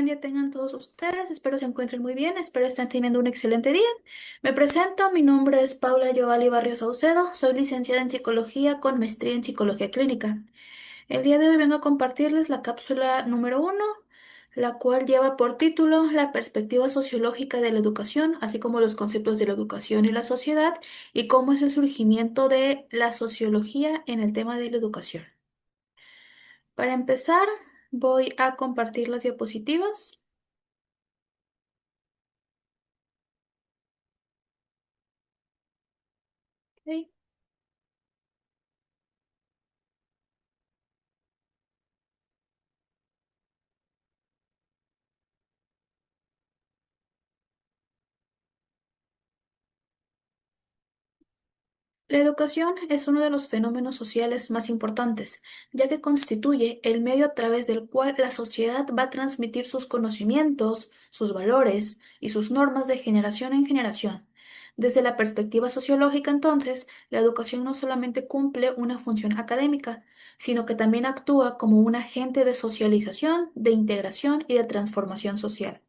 buen día tengan todos ustedes. Espero se encuentren muy bien. Espero estén teniendo un excelente día. Me presento. Mi nombre es Paula Giovanni Barrios Saucedo. Soy licenciada en psicología con maestría en psicología clínica. El día de hoy vengo a compartirles la cápsula número uno, la cual lleva por título La perspectiva sociológica de la educación, así como los conceptos de la educación y la sociedad, y cómo es el surgimiento de la sociología en el tema de la educación. Para empezar, voy a compartir las diapositivas. Ok. La educación es uno de los fenómenos sociales más importantes, ya que constituye el medio a través del cual la sociedad va a transmitir sus conocimientos, sus valores y sus normas de generación en generación. Desde la perspectiva sociológica, entonces, la educación no solamente cumple una función académica, sino que también actúa como un agente de socialización, de integración y de transformación social.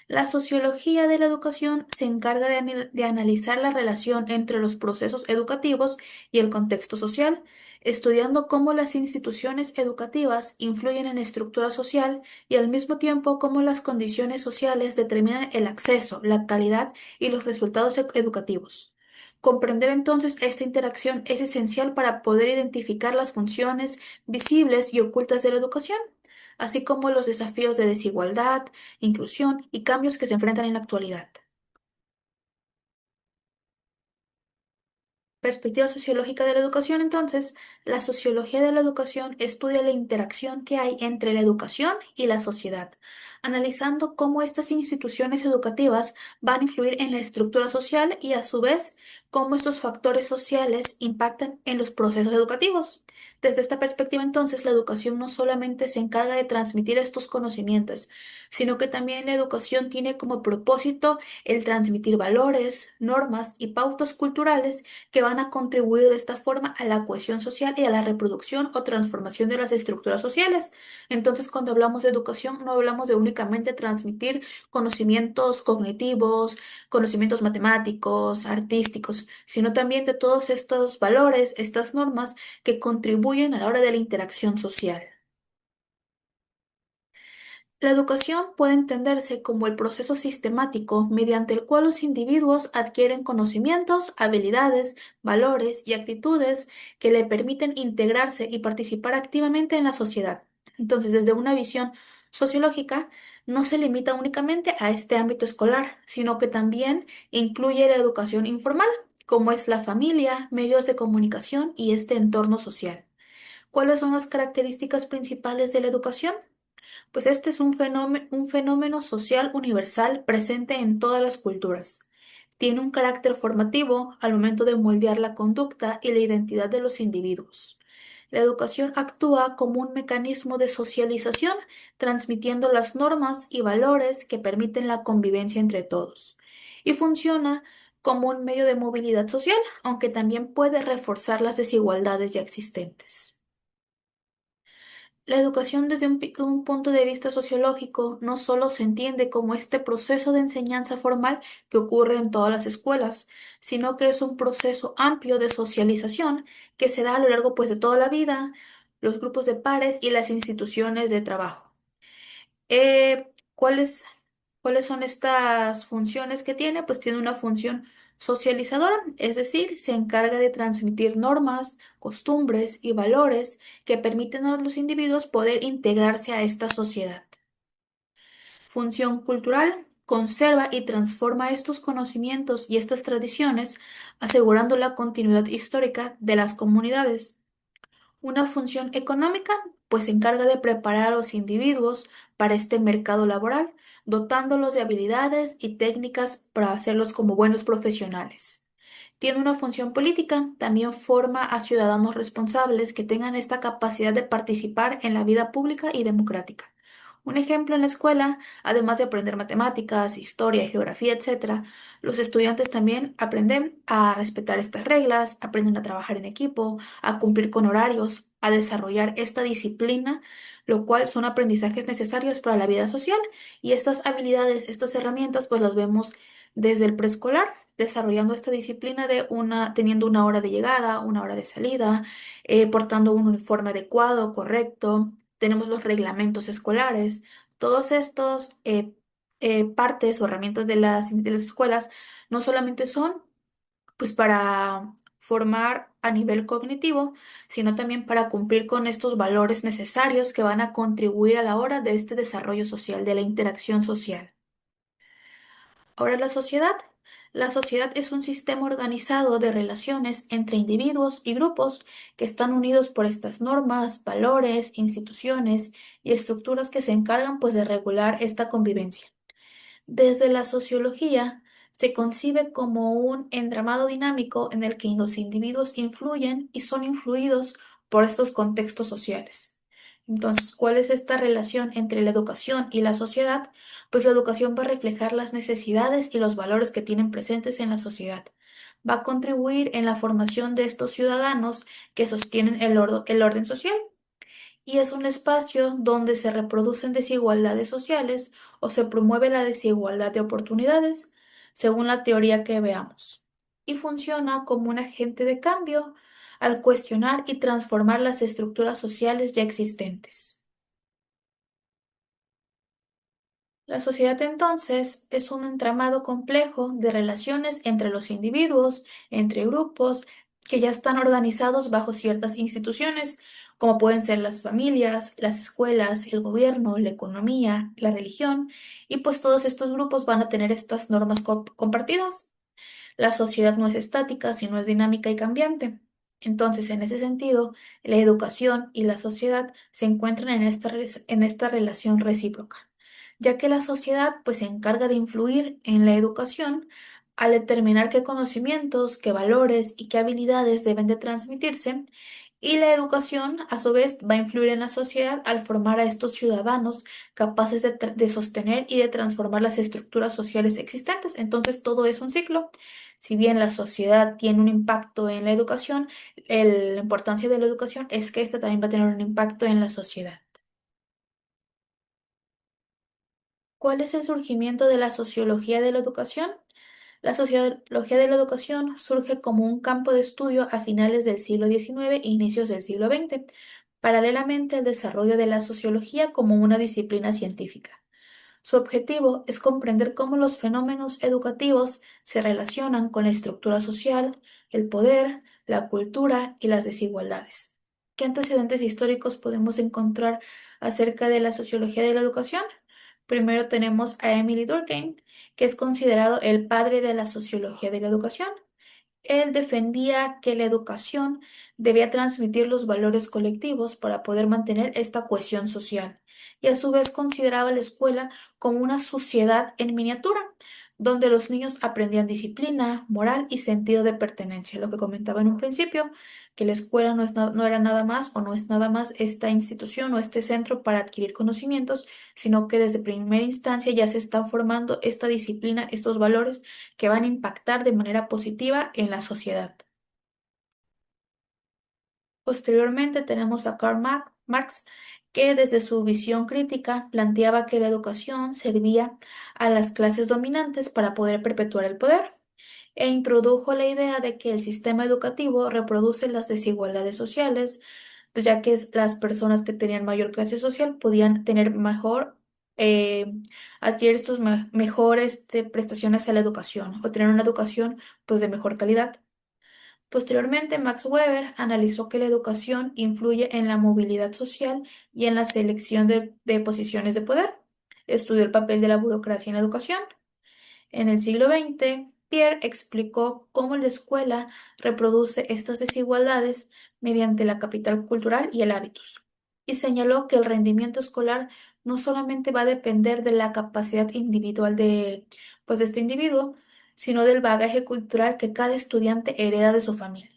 La sociología de la educación se encarga de analizar la relación entre los procesos educativos y el contexto social, estudiando cómo las instituciones educativas influyen en la estructura social y al mismo tiempo cómo las condiciones sociales determinan el acceso, la calidad y los resultados educativos. Comprender entonces esta interacción es esencial para poder identificar las funciones visibles y ocultas de la educación, así como los desafíos de desigualdad, inclusión y cambios que se enfrentan en la actualidad. Perspectiva sociológica de la educación, entonces, la sociología de la educación estudia la interacción que hay entre la educación y la sociedad, analizando cómo estas instituciones educativas van a influir en la estructura social y a su vez cómo estos factores sociales impactan en los procesos educativos. Desde esta perspectiva, entonces, la educación no solamente se encarga de transmitir estos conocimientos, sino que también la educación tiene como propósito el transmitir valores, normas y pautas culturales que van a contribuir de esta forma a la cohesión social y a la reproducción o transformación de las estructuras sociales. Entonces, cuando hablamos de educación, no hablamos de únicamente transmitir conocimientos cognitivos, conocimientos matemáticos, artísticos, sino también de todos estos valores, estas normas que contribuyen a la hora de la interacción social. La educación puede entenderse como el proceso sistemático mediante el cual los individuos adquieren conocimientos, habilidades, valores y actitudes que le permiten integrarse y participar activamente en la sociedad. Entonces, desde una visión sociológica, no se limita únicamente a este ámbito escolar, sino que también incluye la educación informal, como es la familia, medios de comunicación y este entorno social. ¿Cuáles son las características principales de la educación? Pues este es un fenómeno social universal presente en todas las culturas. Tiene un carácter formativo al momento de moldear la conducta y la identidad de los individuos. La educación actúa como un mecanismo de socialización, transmitiendo las normas y valores que permiten la convivencia entre todos. Y funciona como un medio de movilidad social, aunque también puede reforzar las desigualdades ya existentes. La educación desde un punto de vista sociológico no solo se entiende como este proceso de enseñanza formal que ocurre en todas las escuelas, sino que es un proceso amplio de socialización que se da a lo largo pues de toda la vida, los grupos de pares y las instituciones de trabajo. Eh, ¿cuáles, cuáles son estas funciones que tiene? Pues tiene una función socializadora, es decir, se encarga de transmitir normas, costumbres y valores que permiten a los individuos poder integrarse a esta sociedad. Función cultural, conserva y transforma estos conocimientos y estas tradiciones, asegurando la continuidad histórica de las comunidades. Una función económica, pues se encarga de preparar a los individuos para este mercado laboral, dotándolos de habilidades y técnicas para hacerlos como buenos profesionales. Tiene una función política, también forma a ciudadanos responsables que tengan esta capacidad de participar en la vida pública y democrática. Un ejemplo en la escuela, además de aprender matemáticas, historia, geografía, etcétera, los estudiantes también aprenden a respetar estas reglas, aprenden a trabajar en equipo, a cumplir con horarios, a desarrollar esta disciplina, lo cual son aprendizajes necesarios para la vida social. Y estas habilidades, estas herramientas, pues las vemos desde el preescolar, desarrollando esta disciplina de teniendo una hora de llegada, una hora de salida, portando un uniforme adecuado, correcto. Tenemos los reglamentos escolares. Todos estos partes o herramientas de las escuelas no solamente son pues para formar a nivel cognitivo, sino también para cumplir con estos valores necesarios que van a contribuir a la hora de este desarrollo social, de la interacción social. Ahora la sociedad. La sociedad es un sistema organizado de relaciones entre individuos y grupos que están unidos por estas normas, valores, instituciones y estructuras que se encargan pues de regular esta convivencia. Desde la sociología se concibe como un entramado dinámico en el que los individuos influyen y son influidos por estos contextos sociales. Entonces, ¿cuál es esta relación entre la educación y la sociedad? Pues la educación va a reflejar las necesidades y los valores que tienen presentes en la sociedad. Va a contribuir en la formación de estos ciudadanos que sostienen el orden social y es un espacio donde se reproducen desigualdades sociales o se promueve la desigualdad de oportunidades, según la teoría que veamos, y funciona como un agente de cambio al cuestionar y transformar las estructuras sociales ya existentes. La sociedad entonces es un entramado complejo de relaciones entre los individuos, entre grupos, que ya están organizados bajo ciertas instituciones, como pueden ser las familias, las escuelas, el gobierno, la economía, la religión, y pues todos estos grupos van a tener estas normas compartidas. La sociedad no es estática, sino es dinámica y cambiante. Entonces, en ese sentido, la educación y la sociedad se encuentran en esta relación recíproca, ya que la sociedad pues se encarga de influir en la educación al determinar qué conocimientos, qué valores y qué habilidades deben de transmitirse, y la educación, a su vez, va a influir en la sociedad al formar a estos ciudadanos capaces de sostener y de transformar las estructuras sociales existentes. Entonces, todo es un ciclo. Si bien la sociedad tiene un impacto en la educación, la importancia de la educación es que esta también va a tener un impacto en la sociedad. ¿Cuál es el surgimiento de la sociología de la educación? La sociología de la educación surge como un campo de estudio a finales del siglo XIX e inicios del siglo XX, paralelamente al desarrollo de la sociología como una disciplina científica. Su objetivo es comprender cómo los fenómenos educativos se relacionan con la estructura social, el poder, la cultura y las desigualdades. ¿Qué antecedentes históricos podemos encontrar acerca de la sociología de la educación? Primero tenemos a Emily Durkheim, que es considerado el padre de la sociología de la educación. Él defendía que la educación debía transmitir los valores colectivos para poder mantener esta cohesión social, y a su vez consideraba la escuela como una sociedad en miniatura, donde los niños aprendían disciplina, moral y sentido de pertenencia. Lo que comentaba en un principio, que la escuela no era nada más o no es nada más esta institución o este centro para adquirir conocimientos, sino que desde primera instancia ya se está formando esta disciplina, estos valores que van a impactar de manera positiva en la sociedad. Posteriormente tenemos a Karl Marx, que desde su visión crítica planteaba que la educación servía a las clases dominantes para poder perpetuar el poder, e introdujo la idea de que el sistema educativo reproduce las desigualdades sociales, pues ya que las personas que tenían mayor clase social podían tener eh, adquirir estos mejores prestaciones a la educación o tener una educación pues de mejor calidad. Posteriormente, Max Weber analizó que la educación influye en la movilidad social y en la selección de posiciones de poder. Estudió el papel de la burocracia en la educación. En el siglo XX, Pierre explicó cómo la escuela reproduce estas desigualdades mediante la capital cultural y el hábitus, y señaló que el rendimiento escolar no solamente va a depender de la capacidad individual pues, de este individuo, sino del bagaje cultural que cada estudiante hereda de su familia.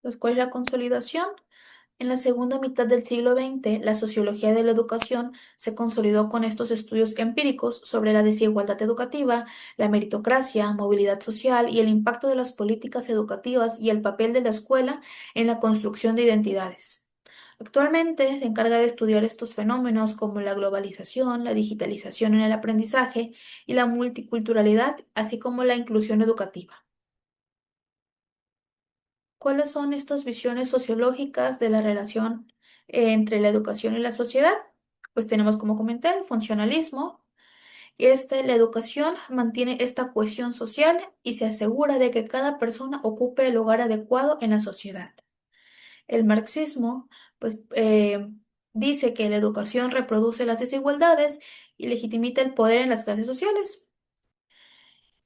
Pues, ¿cuál es la consolidación? En la segunda mitad del siglo XX, la sociología de la educación se consolidó con estos estudios empíricos sobre la desigualdad educativa, la meritocracia, movilidad social y el impacto de las políticas educativas y el papel de la escuela en la construcción de identidades. Actualmente se encarga de estudiar estos fenómenos como la globalización, la digitalización en el aprendizaje y la multiculturalidad, así como la inclusión educativa. ¿Cuáles son estas visiones sociológicas de la relación entre la educación y la sociedad? Pues tenemos, como comenté, el funcionalismo. La educación mantiene esta cohesión social y se asegura de que cada persona ocupe el lugar adecuado en la sociedad. El marxismo, pues, dice que la educación reproduce las desigualdades y legitimita el poder en las clases sociales.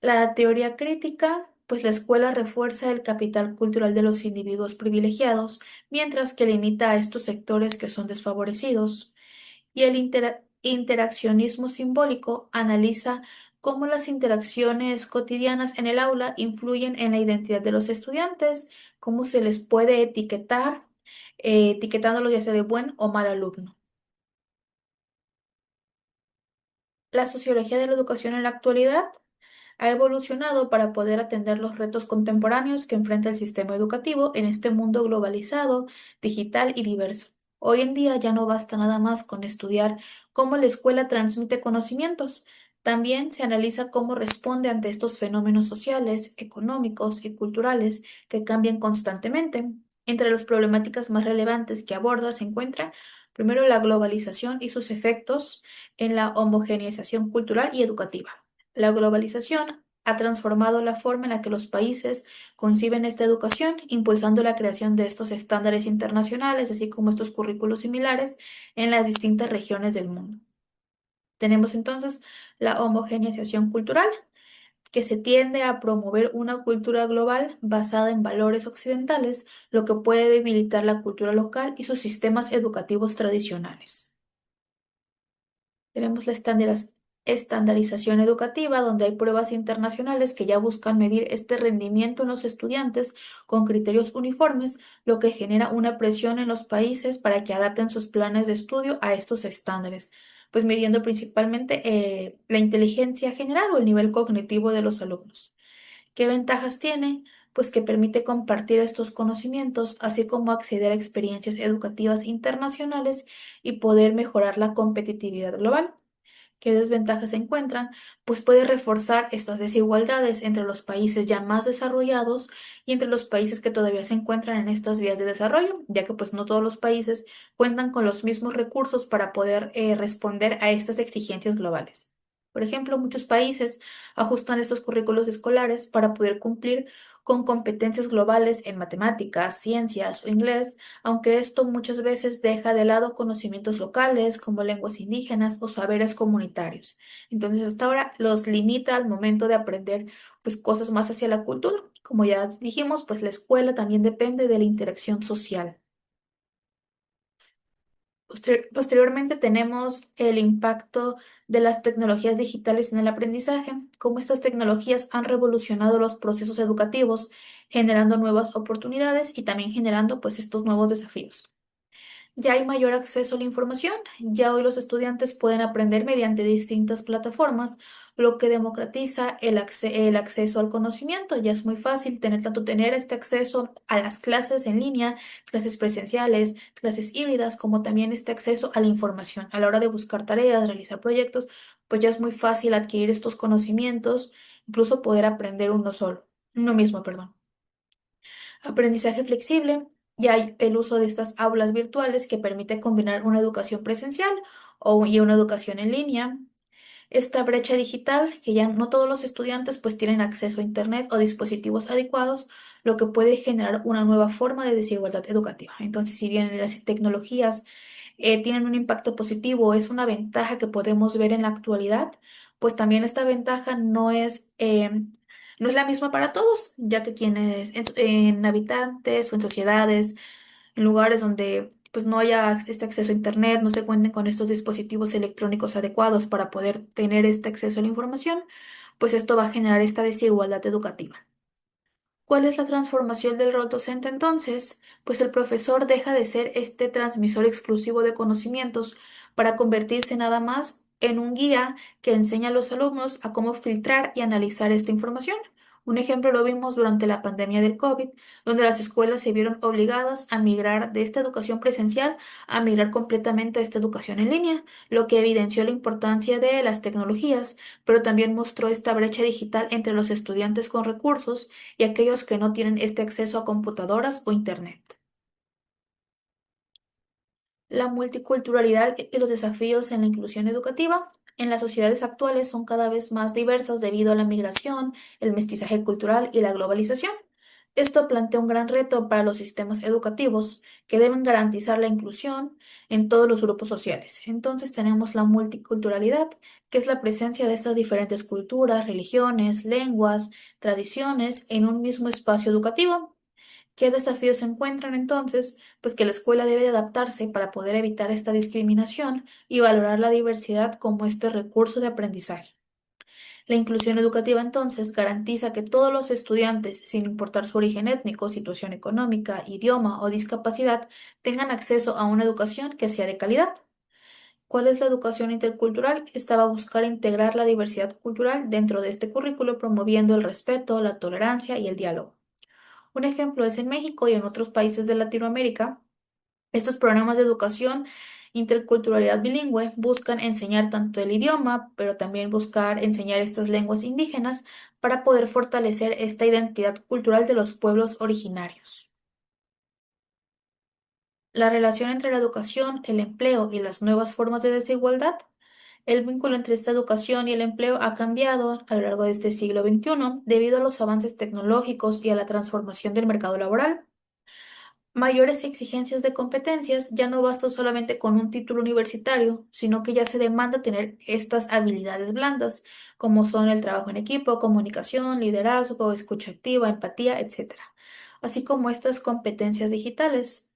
La teoría crítica, pues la escuela refuerza el capital cultural de los individuos privilegiados, mientras que limita a estos sectores que son desfavorecidos. Y el interaccionismo simbólico analiza cómo las interacciones cotidianas en el aula influyen en la identidad de los estudiantes, cómo se les puede etiquetar, etiquetándolos ya sea de buen o mal alumno. La sociología de la educación en la actualidad ha evolucionado para poder atender los retos contemporáneos que enfrenta el sistema educativo en este mundo globalizado, digital y diverso. Hoy en día ya no basta nada más con estudiar cómo la escuela transmite conocimientos, también se analiza cómo responde ante estos fenómenos sociales, económicos y culturales que cambian constantemente. Entre las problemáticas más relevantes que aborda se encuentra primero la globalización y sus efectos en la homogeneización cultural y educativa. La globalización ha transformado la forma en la que los países conciben esta educación, impulsando la creación de estos estándares internacionales, así como estos currículos similares en las distintas regiones del mundo. Tenemos entonces la homogeneización cultural, que se tiende a promover una cultura global basada en valores occidentales, lo que puede debilitar la cultura local y sus sistemas educativos tradicionales. Tenemos la estandarización educativa, donde hay pruebas internacionales que ya buscan medir este rendimiento en los estudiantes con criterios uniformes, lo que genera una presión en los países para que adapten sus planes de estudio a estos estándares, pues midiendo principalmente la inteligencia general o el nivel cognitivo de los alumnos. ¿Qué ventajas tiene? Pues que permite compartir estos conocimientos, así como acceder a experiencias educativas internacionales y poder mejorar la competitividad global. ¿Qué desventajas se encuentran? Pues puede reforzar estas desigualdades entre los países ya más desarrollados y entre los países que todavía se encuentran en estas vías de desarrollo, ya que pues no todos los países cuentan con los mismos recursos para poder responder a estas exigencias globales. Por ejemplo, muchos países ajustan estos currículos escolares para poder cumplir con competencias globales en matemáticas, ciencias o inglés, aunque esto muchas veces deja de lado conocimientos locales como lenguas indígenas o saberes comunitarios. Entonces, hasta ahora los limita al momento de aprender pues cosas más hacia la cultura. Como ya dijimos, pues la escuela también depende de la interacción social. Posteriormente tenemos el impacto de las tecnologías digitales en el aprendizaje, cómo estas tecnologías han revolucionado los procesos educativos, generando nuevas oportunidades y también generando pues estos nuevos desafíos. Ya hay mayor acceso a la información, ya hoy los estudiantes pueden aprender mediante distintas plataformas, lo que democratiza el acceso al conocimiento. Ya es muy fácil tener este acceso a las clases en línea, clases presenciales, clases híbridas, como también este acceso a la información. A la hora de buscar tareas, realizar proyectos, pues ya es muy fácil adquirir estos conocimientos, incluso poder aprender uno mismo, perdón. Aprendizaje flexible. Ya hay el uso de estas aulas virtuales que permite combinar una educación presencial y una educación en línea. Esta brecha digital, que ya no todos los estudiantes pues tienen acceso a Internet o dispositivos adecuados, lo que puede generar una nueva forma de desigualdad educativa. Entonces, si bien las tecnologías tienen un impacto positivo, es una ventaja que podemos ver en la actualidad, pues también esta ventaja no es la misma para todos, ya que quienes en habitantes o en sociedades, en lugares donde pues no haya este acceso a Internet, no se cuenten con estos dispositivos electrónicos adecuados para poder tener este acceso a la información, pues esto va a generar esta desigualdad educativa. ¿Cuál es la transformación del rol docente entonces? Pues el profesor deja de ser este transmisor exclusivo de conocimientos para convertirse nada más en un guía que enseña a los alumnos a cómo filtrar y analizar esta información. Un ejemplo lo vimos durante la pandemia del COVID, donde las escuelas se vieron obligadas a migrar de esta educación presencial a migrar completamente a esta educación en línea, lo que evidenció la importancia de las tecnologías, pero también mostró esta brecha digital entre los estudiantes con recursos y aquellos que no tienen este acceso a computadoras o Internet. La multiculturalidad y los desafíos en la inclusión educativa en las sociedades actuales son cada vez más diversas debido a la migración, el mestizaje cultural y la globalización. Esto plantea un gran reto para los sistemas educativos que deben garantizar la inclusión en todos los grupos sociales. Entonces tenemos la multiculturalidad, que es la presencia de estas diferentes culturas, religiones, lenguas, tradiciones en un mismo espacio educativo. ¿Qué desafíos se encuentran entonces? Pues que la escuela debe de adaptarse para poder evitar esta discriminación y valorar la diversidad como este recurso de aprendizaje. La inclusión educativa entonces garantiza que todos los estudiantes, sin importar su origen étnico, situación económica, idioma o discapacidad, tengan acceso a una educación que sea de calidad. ¿Cuál es la educación intercultural? Esta va a buscar integrar la diversidad cultural dentro de este currículo, promoviendo el respeto, la tolerancia y el diálogo. Un ejemplo es en México y en otros países de Latinoamérica. Estos programas de educación interculturalidad bilingüe buscan enseñar tanto el idioma, pero también buscar enseñar estas lenguas indígenas para poder fortalecer esta identidad cultural de los pueblos originarios. La relación entre la educación, el empleo y las nuevas formas de desigualdad. El vínculo entre esta educación y el empleo ha cambiado a lo largo de este siglo XXI debido a los avances tecnológicos y a la transformación del mercado laboral. Mayores exigencias de competencias, ya no basta solamente con un título universitario, sino que ya se demanda tener estas habilidades blandas, como son el trabajo en equipo, comunicación, liderazgo, escucha activa, empatía, etcétera, así como estas competencias digitales.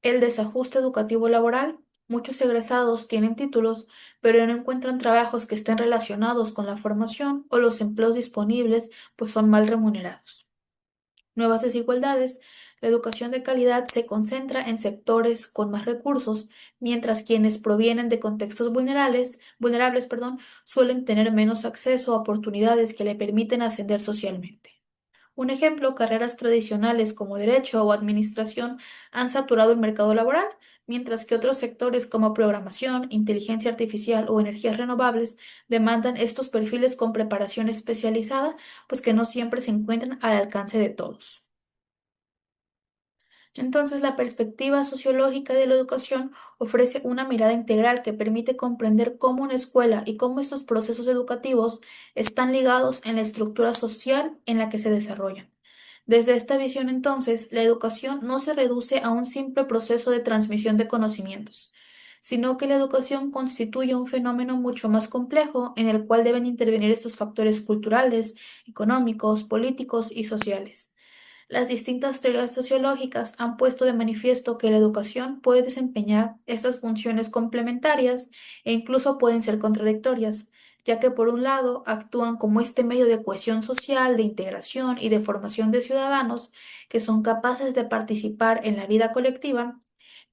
El desajuste educativo laboral. Muchos egresados tienen títulos, pero no encuentran trabajos que estén relacionados con la formación o los empleos disponibles pues son mal remunerados. Nuevas desigualdades. La educación de calidad se concentra en sectores con más recursos, mientras quienes provienen de contextos vulnerables, suelen tener menos acceso a oportunidades que le permiten ascender socialmente. Un ejemplo, carreras tradicionales como derecho o administración han saturado el mercado laboral, mientras que otros sectores como programación, inteligencia artificial o energías renovables demandan estos perfiles con preparación especializada, pues que no siempre se encuentran al alcance de todos. Entonces, la perspectiva sociológica de la educación ofrece una mirada integral que permite comprender cómo una escuela y cómo estos procesos educativos están ligados en la estructura social en la que se desarrollan. Desde esta visión, entonces, la educación no se reduce a un simple proceso de transmisión de conocimientos, sino que la educación constituye un fenómeno mucho más complejo en el cual deben intervenir estos factores culturales, económicos, políticos y sociales. Las distintas teorías sociológicas han puesto de manifiesto que la educación puede desempeñar estas funciones complementarias e incluso pueden ser contradictorias, ya que por un lado actúan como este medio de cohesión social, de integración y de formación de ciudadanos que son capaces de participar en la vida colectiva,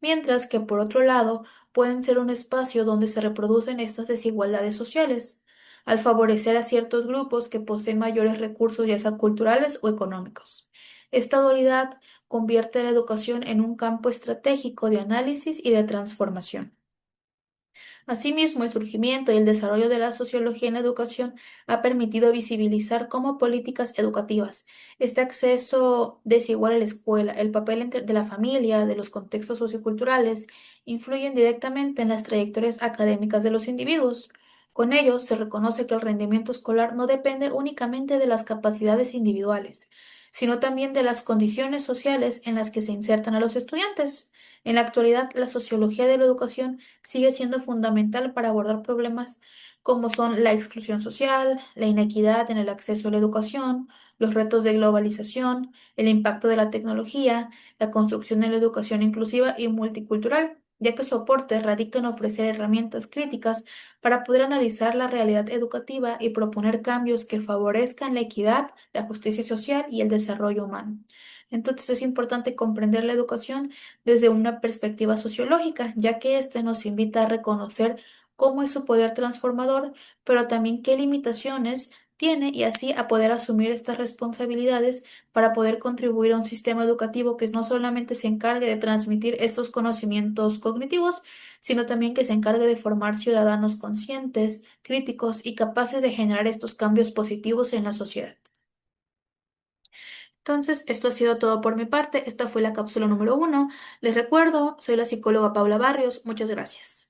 mientras que por otro lado pueden ser un espacio donde se reproducen estas desigualdades sociales, al favorecer a ciertos grupos que poseen mayores recursos, ya sea culturales o económicos. Esta dualidad convierte a la educación en un campo estratégico de análisis y de transformación. Asimismo, el surgimiento y el desarrollo de la sociología en la educación ha permitido visibilizar cómo políticas educativas, este acceso desigual a la escuela, el papel de la familia, de los contextos socioculturales, influyen directamente en las trayectorias académicas de los individuos. Con ello, se reconoce que el rendimiento escolar no depende únicamente de las capacidades individuales, sino también de las condiciones sociales en las que se insertan a los estudiantes. En la actualidad, la sociología de la educación sigue siendo fundamental para abordar problemas como son la exclusión social, la inequidad en el acceso a la educación, los retos de globalización, el impacto de la tecnología, la construcción de la educación inclusiva y multicultural. ya que su aporte radica en ofrecer herramientas críticas para poder analizar la realidad educativa y proponer cambios que favorezcan la equidad, la justicia social y el desarrollo humano. Entonces es importante comprender la educación desde una perspectiva sociológica, ya que éste nos invita a reconocer cómo es su poder transformador, pero también qué limitaciones tiene y así a poder asumir estas responsabilidades para poder contribuir a un sistema educativo que no solamente se encargue de transmitir estos conocimientos cognitivos, sino también que se encargue de formar ciudadanos conscientes, críticos y capaces de generar estos cambios positivos en la sociedad. Entonces, esto ha sido todo por mi parte. Esta fue la cápsula número 1. Les recuerdo, soy la psicóloga Paula Barrios. Muchas gracias.